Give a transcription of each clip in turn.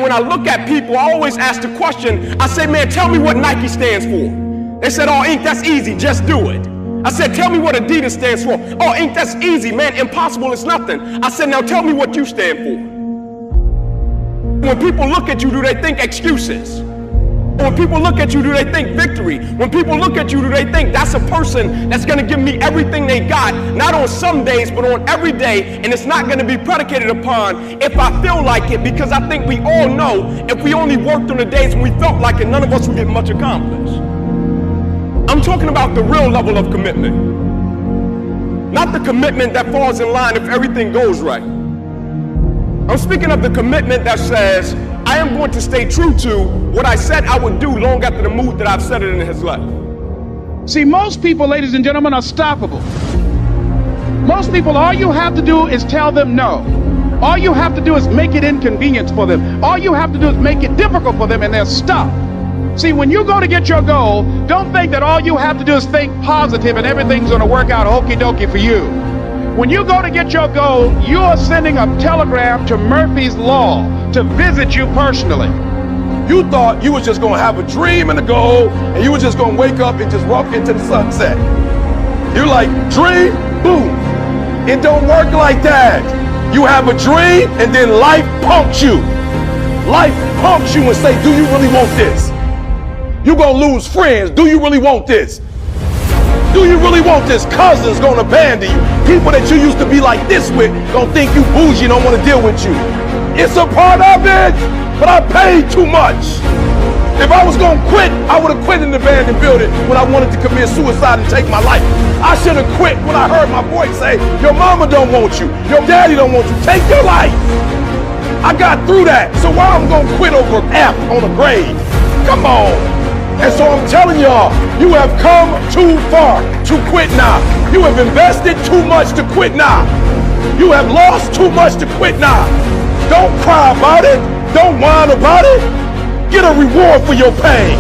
When I look at people, I always ask the question, I say, man, tell me what Nike stands for. They said, oh, Inc., that's easy, just do it. I said, tell me what Adidas stands for. Oh, Inc., that's easy, man, impossible is nothing. I said, now tell me what you stand for. When people look at you, do they think excuses? When people look at you, do they think victory? When people look at you, do they think that's a person that's gonna give me everything they got, not on some days, but on every day, and it's not gonna be predicated upon if I feel like it, because I think we all know if we only worked on the days when we felt like it, none of us would get much accomplished. I'm talking about the real level of commitment. Not the commitment that falls in line if everything goes right. I'm speaking of the commitment that says, I am going to stay true to what I said I would do long after the mood that I've set it in his life. See, most people, ladies and gentlemen, are stoppable. Most people, all you have to do is tell them no. All you have to do is make it inconvenient for them. All you have to do is make it difficult for them, and they'll stop. See, when you go to get your goal, don't think that all you have to do is think positive and everything's going to work out okie dokie for you. When you go to get your goal, you are sending a telegram to Murphy's Law to visit you personally. You thought you was just gonna have a dream and a goal, and you were just gonna wake up and just walk into the sunset. You're like, dream, boom. It don't work like that. You have a dream, and then life punks you. Life punks you and say, do you really want this? You're gonna lose friends. Do you really want this? Do you really want this? Cousins gonna abandon you. People that you used to be like this with gonna think you bougie, don't wanna deal with you. It's a part of it, but I paid too much. If I was gonna quit, I would have quit in the abandoned building when I wanted to commit suicide and take my life. I should have quit when I heard my voice say, your mama don't want you, your daddy don't want you, take your life. I got through that, so why I'm gonna quit over F on a grade? Come on. And so I'm telling y'all, you have come too far to quit now. You have invested too much to quit now. You have lost too much to quit now. Don't cry about it. Don't whine about it. Get a reward for your pain.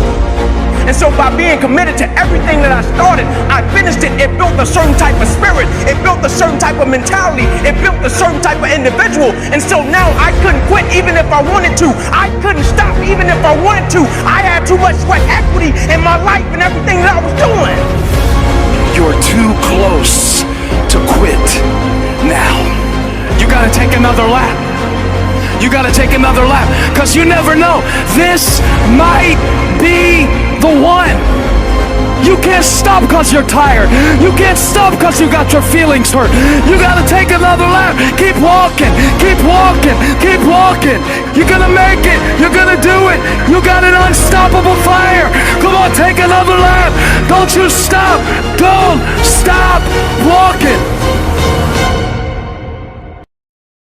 And so by being committed to everything that I started, I finished it. It built a certain type of spirit. It built a certain type of mentality. It built a certain type of individual. And so now I couldn't quit even if I wanted to. I couldn't stop even if I wanted to. I had too much sweat equity in my life and everything that I was doing. You're too close to quit now. You gotta take another lap. You gotta take another lap, because you never know. This might be the one. You can't stop because you're tired. You can't stop because you got your feelings hurt. You gotta take another lap. Keep walking, keep walking, keep walking. You're gonna make it. You're gonna do it. You got an unstoppable fire. Come on, take another lap. Don't you stop. Don't stop walking.